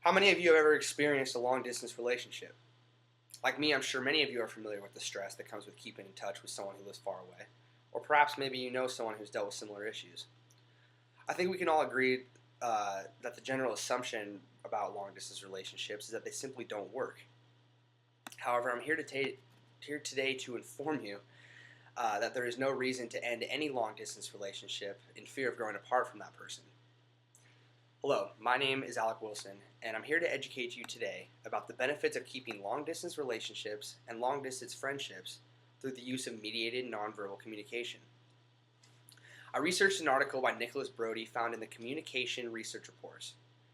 How many of you have ever experienced a long distance relationship? Like me, I'm sure many of you are familiar with the stress that comes with keeping in touch with someone who lives far away. Or perhaps maybe you know someone who's dealt with similar issues. I think we can all agree that the general assumption about long distance relationships is that they simply don't work. However, I'm here today to inform you that there is no reason to end any long distance relationship in fear of growing apart from that person. Hello, my name is Alec Wilson, and I'm here to educate you today about the benefits of keeping long-distance relationships and long-distance friendships through the use of mediated nonverbal communication. I researched an article by Nicholas Brody found in the Communication Research Reports.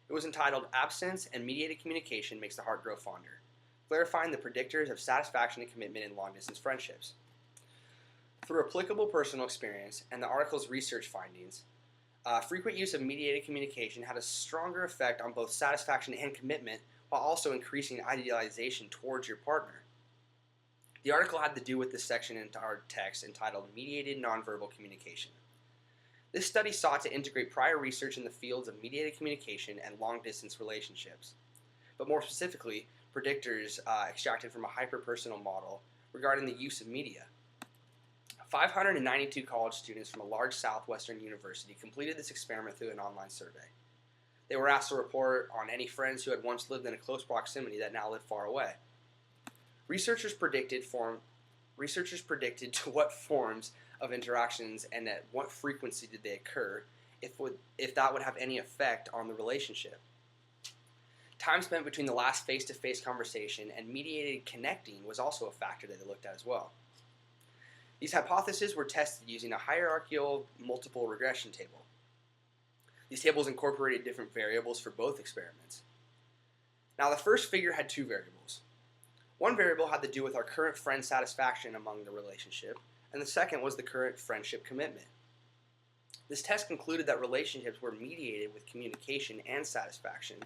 It was entitled "Absence and Mediated Communication Makes the Heart Grow Fonder," clarifying the predictors of satisfaction and commitment in long-distance friendships. Through applicable personal experience and the article's research findings, frequent use of mediated communication had a stronger effect on both satisfaction and commitment while also increasing idealization towards your partner. The article had to do with this section in our text entitled Mediated Nonverbal Communication. This study sought to integrate prior research in the fields of mediated communication and long-distance relationships, but more specifically, predictors extracted from a hyperpersonal model regarding the use of media. 592 college students from a large southwestern university completed this experiment through an online survey. They were asked to report on any friends who had once lived in a close proximity that now live far away. Researchers predicted to what forms of interactions and at what frequency did they occur, if that would have any effect on the relationship. Time spent between the last face-to-face conversation and mediated connecting was also a factor that they looked at as well. These hypotheses were tested using a hierarchical multiple regression table. These tables incorporated different variables for both experiments. Now, the first figure had two variables. One variable had to do with our current friend satisfaction among the relationship, and the second was the current friendship commitment. This test concluded that relationships were mediated with communication and satisfaction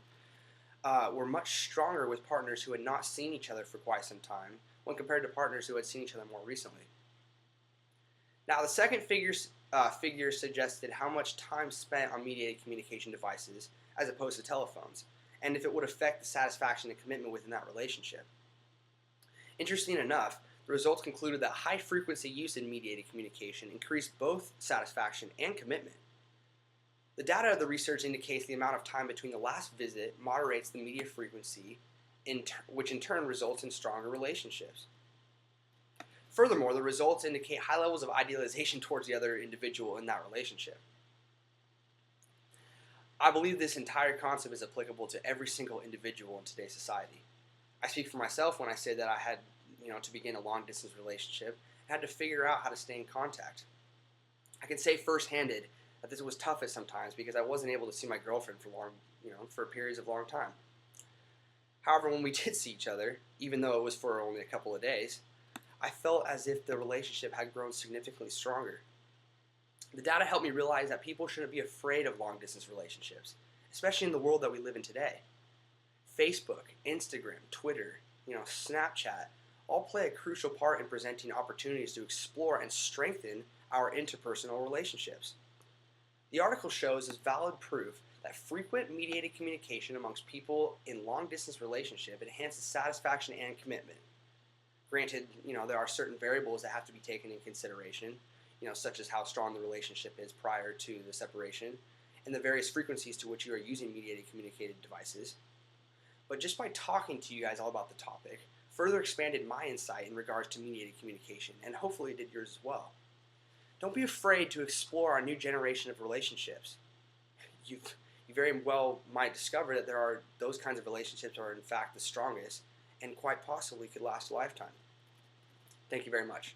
were much stronger with partners who had not seen each other for quite some time when compared to partners who had seen each other more recently. Now, the second figure suggested how much time spent on mediated communication devices as opposed to telephones, and if it would affect the satisfaction and commitment within that relationship. Interesting enough, the results concluded that high-frequency use in mediated communication increased both satisfaction and commitment. The data of the research indicates the amount of time between the last visit moderates the media frequency, which in turn results in stronger relationships. Furthermore, the results indicate high levels of idealization towards the other individual in that relationship. I believe this entire concept is applicable to every single individual in today's society. I speak for myself when I say that I had, to begin a long-distance relationship, I had to figure out how to stay in contact. I can say first-handed that this was tough at sometimes because I wasn't able to see my girlfriend for periods of long time. However, when we did see each other, even though it was for only a couple of days, I felt as if the relationship had grown significantly stronger. The data helped me realize that people shouldn't be afraid of long-distance relationships, especially in the world that we live in today. Facebook, Instagram, Twitter, Snapchat, all play a crucial part in presenting opportunities to explore and strengthen our interpersonal relationships. The article shows as valid proof that frequent mediated communication amongst people in long-distance relationship enhances satisfaction and commitment. Granted, there are certain variables that have to be taken in consideration, such as how strong the relationship is prior to the separation, and the various frequencies to which you are using mediated communicated devices. But just by talking to you guys all about the topic, further expanded my insight in regards to mediated communication, and hopefully it did yours as well. Don't be afraid to explore our new generation of relationships. You very well might discover that there are those kinds of relationships are in fact the strongest, and quite possibly could last a lifetime. Thank you very much.